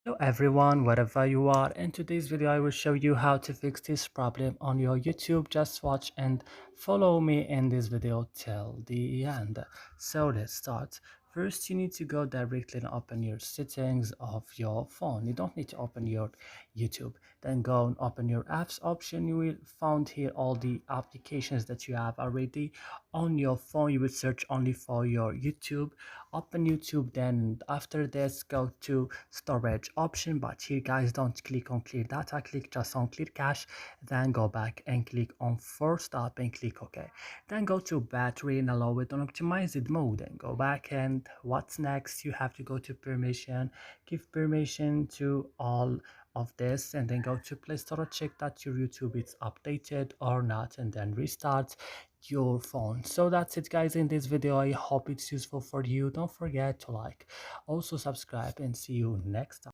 Hello everyone, wherever you are. In today's video, I will show you how to fix this problem on your YouTube. Just watch and follow me in this video till the end. So let's start. First, you need to go directly and open your settings of your phone. You don't need to open your YouTube. Then go and open your apps option. You will find here all the applications that you have already on your phone. You will search only for your YouTube. Open YouTube, then after this go to storage option, but here guys, don't click on clear data, click just on clear cache, then go back and click on force stop and click OK. Then go to battery and allow it on optimized mode and go back. And what's next, you have to go to permission, give permission to all of this, and then go to Play Store, check that your YouTube is updated or not, and then restart your phone. So that's it guys in this video. I hope it's useful for you. Don't forget to like, also subscribe, and see you next time.